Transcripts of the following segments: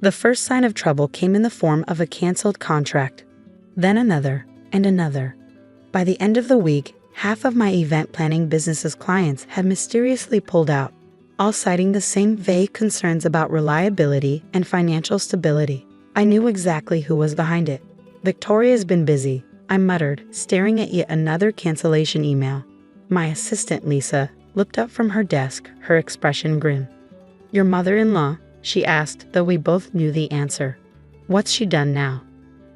The first sign of trouble came in the form of a canceled contract, then another, and another. By the end of the week, half of my event planning business's clients had mysteriously pulled out, all citing the same vague concerns about reliability and financial stability. I knew exactly who was behind it. "Victoria's been busy," I muttered, staring at yet another cancellation email. My assistant, Lisa, looked up from her desk, her expression grim. "Your mother-in-law?" she asked, though we both knew the answer. "What's she done now?"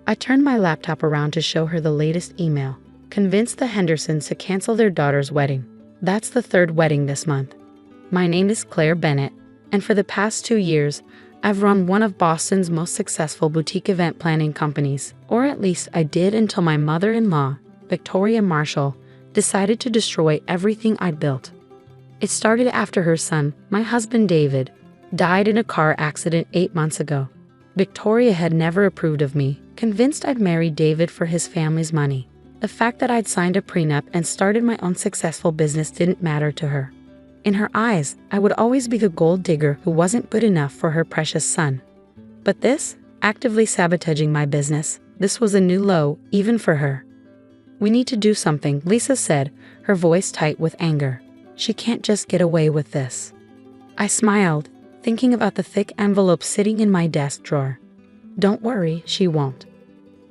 I turned my laptop around to show her the latest email. "Convinced the Hendersons to cancel their daughter's wedding. That's the third wedding this month. My name is Claire Bennett, and for the past 2 years, I've run one of Boston's most successful boutique event planning companies, or at least I did until my mother-in-law, Victoria Marshall, decided to destroy everything I'd built. It started after her son, my husband David, died in a car accident 8 months ago. Victoria had never approved of me, convinced I'd married David for his family's money. The fact that I'd signed a prenup and started my own successful business didn't matter to her. In her eyes, I would always be the gold digger who wasn't good enough for her precious son. But this, actively sabotaging my business, this was a new low, even for her. "We need to do something," Lisa said, her voice tight with anger. "She can't just get away with this." I smiled, thinking about the thick envelope sitting in my desk drawer. "Don't worry, she won't."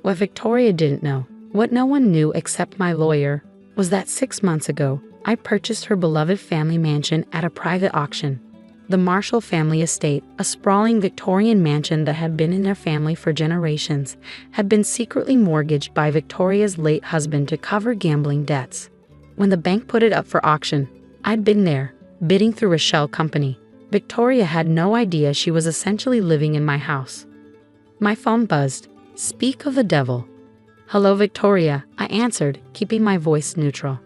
What Victoria didn't know, what no one knew except my lawyer, was that 6 months ago, I purchased her beloved family mansion at a private auction. The Marshall family estate, a sprawling Victorian mansion that had been in their family for generations, had been secretly mortgaged by Victoria's late husband to cover gambling debts. When the bank put it up for auction, I'd been there, bidding through a shell company. Victoria had no idea she was essentially living in my house. My phone buzzed. Speak of the devil. "Hello, Victoria," I answered, keeping my voice neutral.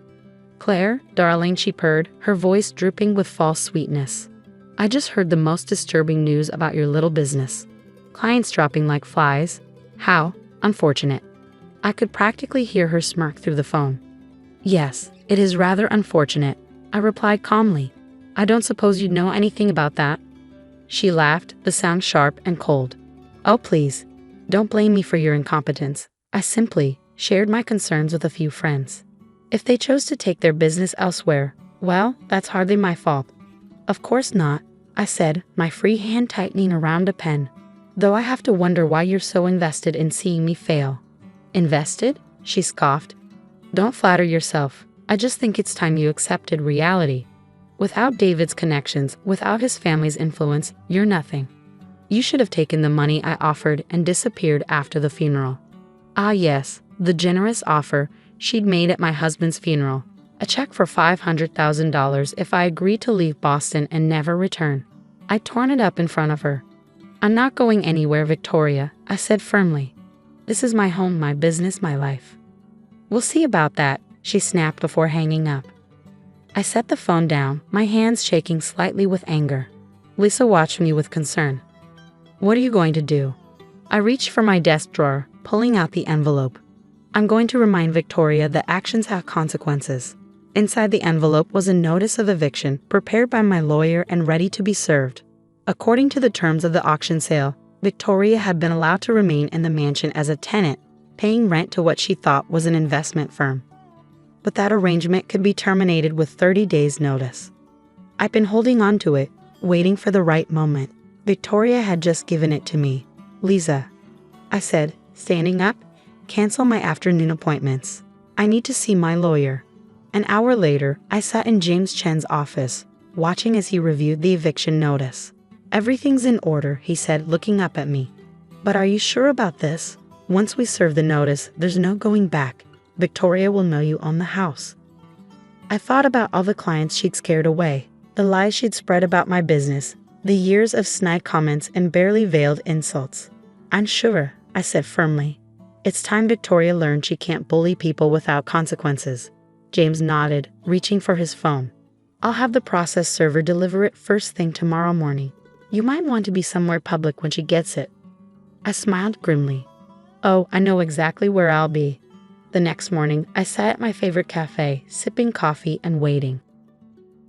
"Claire, darling," she purred, her voice drooping with false sweetness. "I just heard the most disturbing news about your little business. Clients dropping like flies. How unfortunate." I could practically hear her smirk through the phone. "Yes, it is rather unfortunate," I replied calmly. "I don't suppose you know anything about that?" She laughed, the sound sharp and cold. "Oh, please, don't blame me for your incompetence. I simply shared my concerns with a few friends. If they chose to take their business elsewhere, well, that's hardly my fault." "Of course not," I said, my free hand tightening around a pen. "Though I have to wonder why you're so invested in seeing me fail." "Invested?" she scoffed. "Don't flatter yourself. I just think it's time you accepted reality. Without David's connections, without his family's influence, you're nothing. You should have taken the money I offered and disappeared after the funeral." Ah yes, the generous offer she'd made at my husband's funeral. A check for $500,000 if I agreed to leave Boston and never return. I'd torn it up in front of her. "I'm not going anywhere, Victoria," I said firmly. "This is my home, my business, my life." "We'll see about that," she snapped before hanging up. I set the phone down, my hands shaking slightly with anger. Lisa watched me with concern. "What are you going to do?" I reached for my desk drawer, pulling out the envelope. "I'm going to remind Victoria that actions have consequences." Inside the envelope was a notice of eviction prepared by my lawyer and ready to be served. According to the terms of the auction sale, Victoria had been allowed to remain in the mansion as a tenant, paying rent to what she thought was an investment firm. But that arrangement could be terminated with 30 days' notice. I'd been holding on to it, waiting for the right moment. Victoria had just given it to me. "Lisa," I said, standing up, "cancel my afternoon appointments. I need to see my lawyer." An hour later, I sat in James Chen's office, watching as he reviewed the eviction notice. "Everything's in order," he said, looking up at me. "But are you sure about this? Once we serve the notice, there's no going back. Victoria will know you own the house." I thought about all the clients she'd scared away, the lies she'd spread about my business, the years of snide comments and barely veiled insults. "I'm sure," I said firmly. "It's time Victoria learned she can't bully people without consequences." James nodded, reaching for his phone. "I'll have the process server deliver it first thing tomorrow morning. You might want to be somewhere public when she gets it." I smiled grimly. "Oh, I know exactly where I'll be." The next morning, I sat at my favorite cafe, sipping coffee and waiting.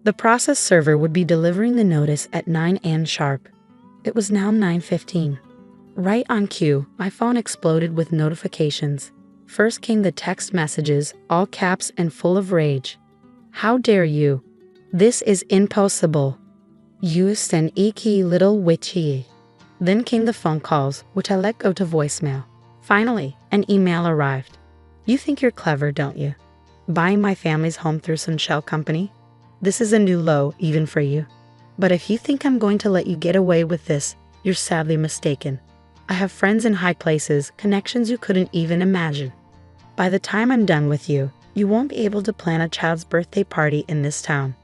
The process server would be delivering the notice at 9 a.m. sharp. It was now 9:15. Right on cue, my phone exploded with notifications. First came the text messages, all caps and full of rage. How dare you? This is impossible. You sneaky little witchy. Then came the phone calls, which I let go to voicemail. Finally, an email arrived. You think you're clever, don't you? Buying my family's home through some shell company? This is a new low, even for you. But if you think I'm going to let you get away with this, you're sadly mistaken. I have friends in high places, connections you couldn't even imagine. By the time I'm done with you, you won't be able to plan a child's birthday party in this town.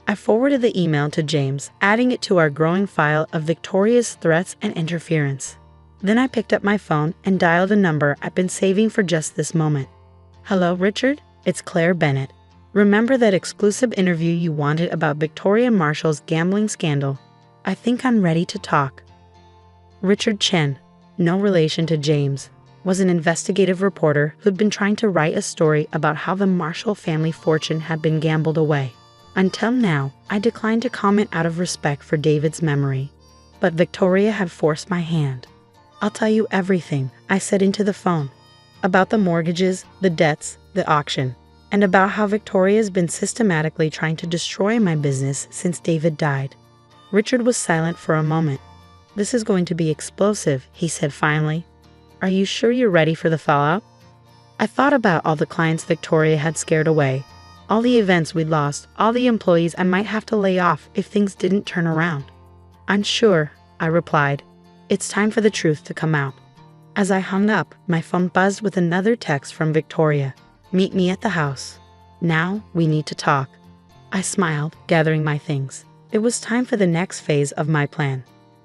I forwarded the email to James, adding it to our growing file of Victoria's threats and interference. Then I picked up my phone and dialed a number I've been saving for just this moment. Hello, Richard? It's Claire Bennett. Remember that exclusive interview you wanted about Victoria Marshall's gambling scandal? I think I'm ready to talk. Richard Chen, no relation to James, was an investigative reporter who'd been trying to write a story about how the Marshall family fortune had been gambled away. Until now, I declined to comment out of respect for David's memory. But Victoria had forced my hand. I'll tell you everything, I said into the phone. About the mortgages, the debts, the auction, and about how Victoria's been systematically trying to destroy my business since David died. Richard was silent for a moment. This is going to be explosive, he said finally. Are you sure you're ready for the fallout? I thought about all the clients Victoria had scared away, all the events we'd lost, all the employees I might have to lay off if things didn't turn around. I'm sure, I replied. It's time for the truth to come out. As I hung up, my phone buzzed with another text from Victoria. Meet me at the house. Now we need to talk. I smiled, gathering my things. It was time for the next phase of my plan.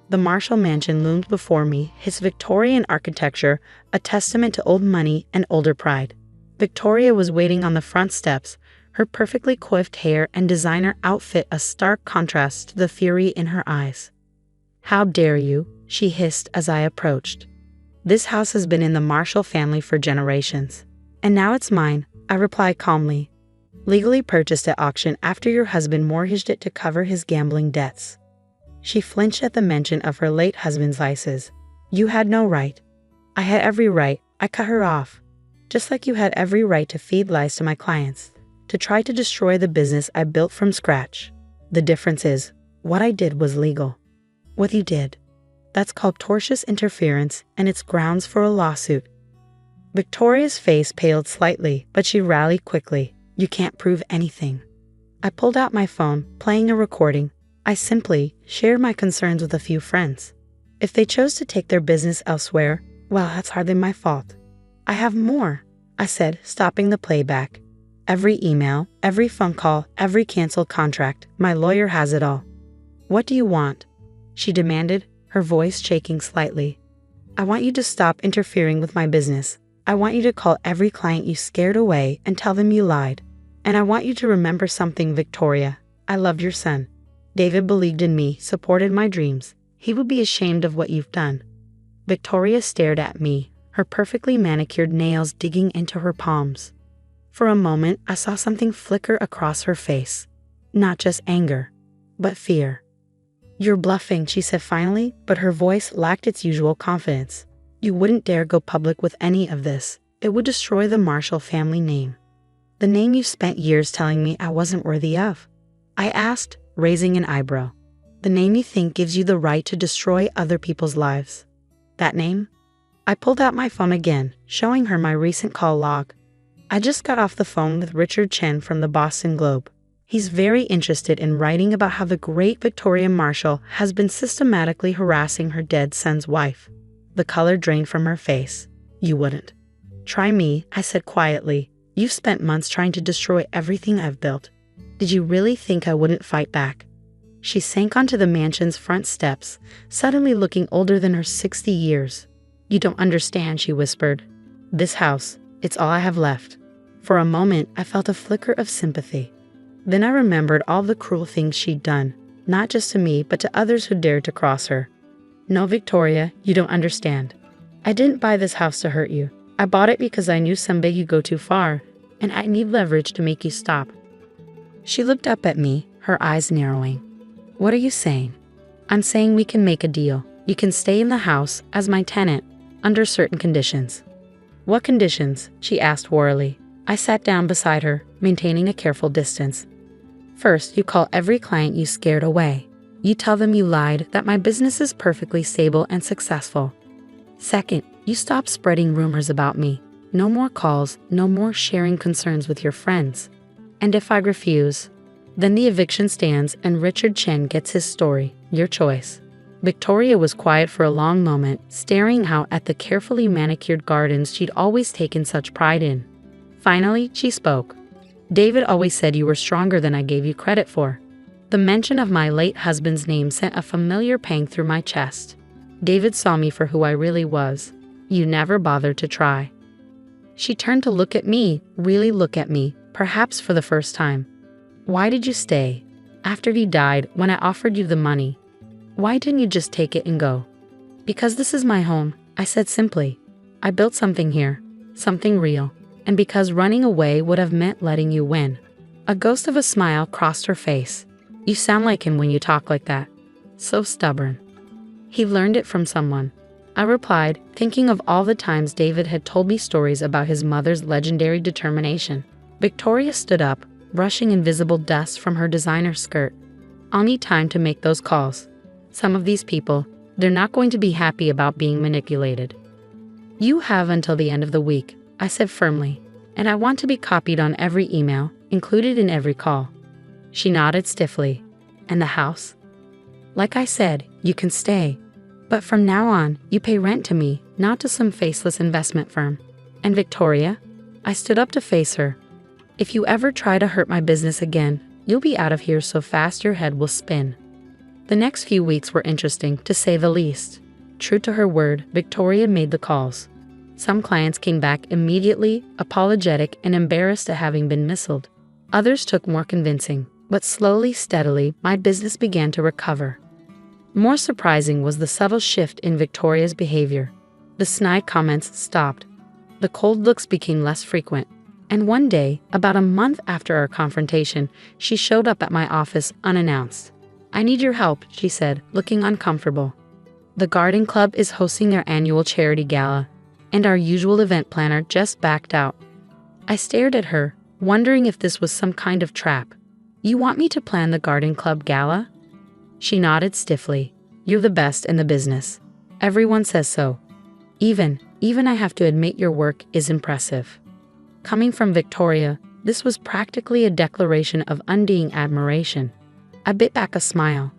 The Marshall mansion loomed before me, its Victorian architecture a testament to old money and older pride. Victoria was waiting on the front steps, her perfectly coiffed hair and designer outfit a stark contrast to the fury in her eyes. How dare you, she hissed as I approached. This house has been in the Marshall family for generations. And now it's mine, I replied calmly. Legally purchased at auction after your husband mortgaged it to cover his gambling debts. She flinched at the mention of her late husband's vices. You had no right. I had every right, I cut her off. Just like you had every right to feed lies to my clients, to try to destroy the business I built from scratch. The difference is, what I did was legal. What you did, that's called tortious interference, and it's grounds for a lawsuit. Victoria's face paled slightly, but she rallied quickly. You can't prove anything. I pulled out my phone, playing a recording. I simply shared my concerns with a few friends. If they chose to take their business elsewhere, well, that's hardly my fault. I have more, I said, stopping the playback. Every email, every phone call, every canceled contract, my lawyer has it all. What do you want? She demanded, her voice shaking slightly. I want you to stop interfering with my business. I want you to call every client you scared away and tell them you lied. And I want you to remember something, Victoria. I loved your son. David believed in me, supported my dreams. He would be ashamed of what you've done. Victoria stared at me, her perfectly manicured nails digging into her palms. For a moment, I saw something flicker across her face. Not just anger, but fear. You're bluffing, she said finally, but her voice lacked its usual confidence. You wouldn't dare go public with any of this. It would destroy the Marshall family name. The name you spent years telling me I wasn't worthy of. I asked, raising an eyebrow. The name you think gives you the right to destroy other people's lives. That name? I pulled out my phone again, showing her my recent call log. I just got off the phone with Richard Chen from the Boston Globe. He's very interested in writing about how the great Victoria Marshall has been systematically harassing her dead son's wife. The color drained from her face. You wouldn't. Try me, I said quietly. You've spent months trying to destroy everything I've built. Did you really think I wouldn't fight back? She sank onto the mansion's front steps, suddenly looking older than her 60 years. You don't understand, she whispered. This house, it's all I have left. For a moment, I felt a flicker of sympathy. Then I remembered all the cruel things she'd done, not just to me, but to others who dared to cross her. No, Victoria, you don't understand. I didn't buy this house to hurt you. I bought it because I knew someday you'd go too far, and I need leverage to make you stop. She looked up at me, her eyes narrowing. What are you saying? I'm saying we can make a deal. You can stay in the house as my tenant, under certain conditions." "What conditions?" she asked warily. I sat down beside her, maintaining a careful distance. "First, you call every client you scared away. You tell them you lied, that my business is perfectly stable and successful. Second, you stop spreading rumors about me. No more calls, no more sharing concerns with your friends. And if I refuse, then the eviction stands and Richard Chen gets his story, your choice." Victoria was quiet for a long moment, staring out at the carefully manicured gardens she'd always taken such pride in. Finally, she spoke. "David always said you were stronger than I gave you credit for." The mention of my late husband's name sent a familiar pang through my chest. David saw me for who I really was. You never bothered to try. She turned to look at me, really look at me, perhaps for the first time. "Why did you stay? After he died, when I offered you the money. Why didn't you just take it and go?" "Because this is my home," I said simply. "I built something here, something real, and because running away would have meant letting you win." A ghost of a smile crossed her face. "You sound like him when you talk like that. So stubborn." "He learned it from someone," I replied, thinking of all the times David had told me stories about his mother's legendary determination. Victoria stood up, brushing invisible dust from her designer skirt. "I'll need time to make those calls. Some of these people, they're not going to be happy about being manipulated." "You have until the end of the week," I said firmly, "and I want to be copied on every email, included in every call." She nodded stiffly. "And the house?" "Like I said, you can stay. But from now on, you pay rent to me, not to some faceless investment firm." "And Victoria?" I stood up to face her. "If you ever try to hurt my business again, you'll be out of here so fast your head will spin." The next few weeks were interesting, to say the least. True to her word, Victoria made the calls. Some clients came back immediately, apologetic and embarrassed at having been misled. Others took more convincing, but slowly, steadily, my business began to recover. More surprising was the subtle shift in Victoria's behavior. The snide comments stopped. The cold looks became less frequent. And one day, about a month after our confrontation, she showed up at my office unannounced. "I need your help," she said, looking uncomfortable. "The garden club is hosting their annual charity gala, and our usual event planner just backed out." I stared at her, wondering if this was some kind of trap. "You want me to plan the garden club gala?" She nodded stiffly. "You're the best in the business. Everyone says so. Even I have to admit your work is impressive." Coming from Victoria, this was practically a declaration of undying admiration. I bit back a smile.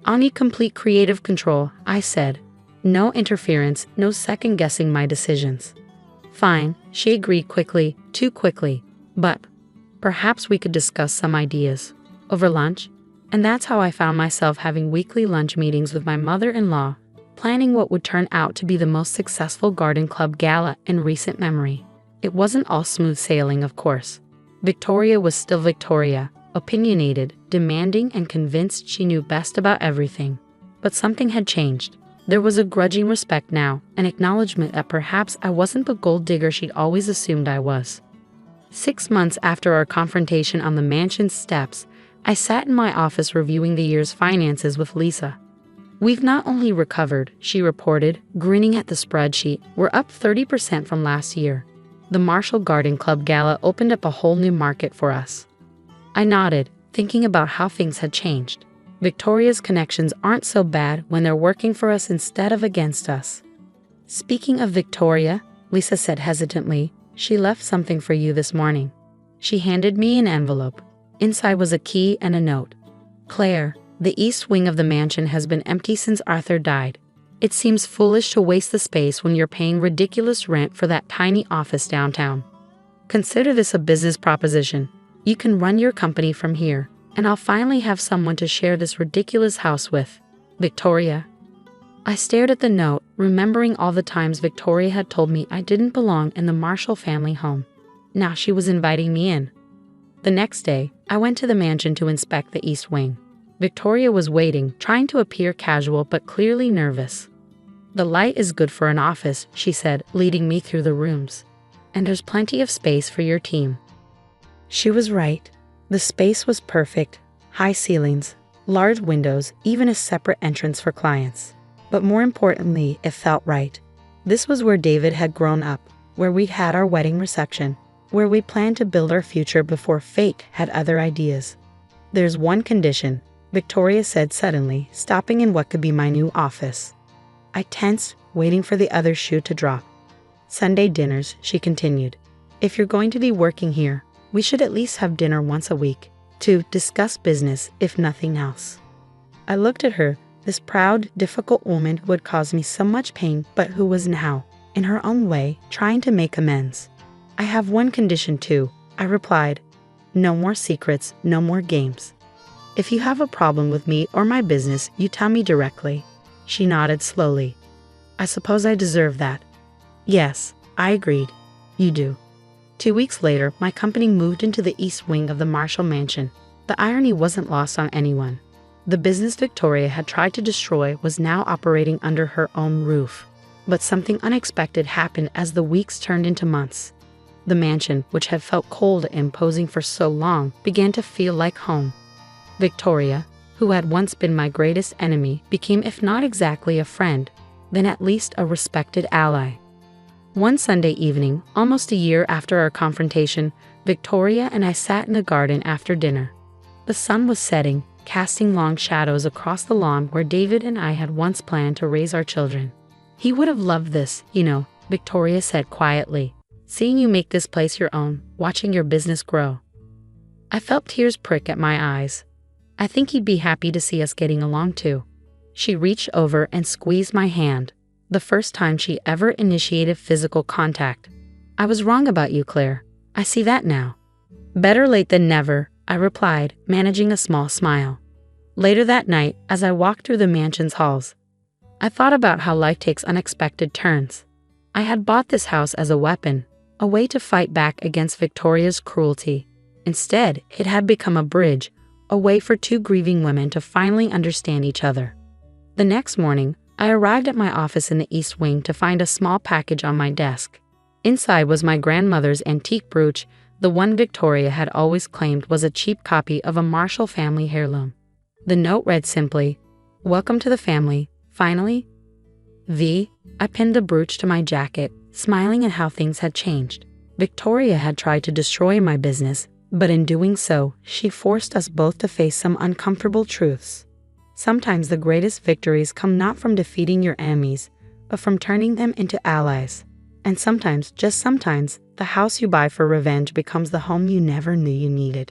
"I'll need complete creative control," I said. "No interference, no second-guessing my decisions." "Fine," she agreed quickly, too quickly. "But perhaps we could discuss some ideas. Over lunch?" And that's how I found myself having weekly lunch meetings with my mother-in-law, planning what would turn out to be the most successful garden club gala in recent memory. It wasn't all smooth sailing, of course. Victoria was still Victoria, opinionated, demanding, and convinced she knew best about everything. But something had changed. There was a grudging respect now, an acknowledgement that perhaps I wasn't the gold digger she'd always assumed I was. 6 months after our confrontation on the mansion's steps, I sat in my office reviewing the year's finances with Lisa. "We've not only recovered," she reported, grinning at the spreadsheet. "We're up 30% from last year. The Marshall Garden Club Gala opened up a whole new market for us." I nodded, thinking about how things had changed. Victoria's connections aren't so bad when they're working for us instead of against us. "Speaking of Victoria," Lisa said hesitantly, "she left something for you this morning." She handed me an envelope. Inside was a key and a note. "Claire, the east wing of the mansion has been empty since Arthur died. It seems foolish to waste the space when you're paying ridiculous rent for that tiny office downtown. Consider this a business proposition. You can run your company from here, and I'll finally have someone to share this ridiculous house with. Victoria." I stared at the note, remembering all the times Victoria had told me I didn't belong in the Marshall family home. Now she was inviting me in. The next day, I went to the mansion to inspect the east wing. Victoria was waiting, trying to appear casual but clearly nervous. "The light is good for an office," she said, leading me through the rooms. "And there's plenty of space for your team." She was right. The space was perfect. High ceilings, large windows, even a separate entrance for clients. But more importantly, it felt right. This was where David had grown up, where we had our wedding reception, where we planned to build our future before fate had other ideas. "There's one condition," Victoria said suddenly, stopping in what could be my new office. I tensed, waiting for the other shoe to drop. "Sunday dinners," she continued. "If you're going to be working here, we should at least have dinner once a week, to discuss business, if nothing else." I looked at her, this proud, difficult woman who had caused me so much pain, but who was now, in her own way, trying to make amends. "I have one condition too," I replied. "No more secrets, no more games. If you have a problem with me or my business, you tell me directly." She nodded slowly. "I suppose I deserve that." "Yes," I agreed. "You do." 2 weeks later, my company moved into the east wing of the Marshall Mansion. The irony wasn't lost on anyone. The business Victoria had tried to destroy was now operating under her own roof. But something unexpected happened as the weeks turned into months. The mansion, which had felt cold and imposing for so long, began to feel like home. Victoria, who had once been my greatest enemy, became, if not exactly a friend, then at least a respected ally. One Sunday evening, almost a year after our confrontation, Victoria and I sat in the garden after dinner. The sun was setting, casting long shadows across the lawn where David and I had once planned to raise our children. "He would have loved this, you know," Victoria said quietly. "Seeing you make this place your own, watching your business grow." I felt tears prick at my eyes. "I think he'd be happy to see us getting along too." She reached over and squeezed my hand, the first time she ever initiated physical contact. "I was wrong about you, Claire. I see that now." "Better late than never," I replied, managing a small smile. Later that night, as I walked through the mansion's halls, I thought about how life takes unexpected turns. I had bought this house as a weapon, a way to fight back against Victoria's cruelty. Instead, it had become a bridge, a way for two grieving women to finally understand each other. The next morning, I arrived at my office in the East Wing to find a small package on my desk. Inside was my grandmother's antique brooch, the one Victoria had always claimed was a cheap copy of a Marshall family heirloom. The note read simply, "Welcome to the family, finally." I pinned the brooch to my jacket, smiling at how things had changed. Victoria had tried to destroy my business, but in doing so, she forced us both to face some uncomfortable truths. Sometimes the greatest victories come not from defeating your enemies, but from turning them into allies. And sometimes, just sometimes, the house you buy for revenge becomes the home you never knew you needed.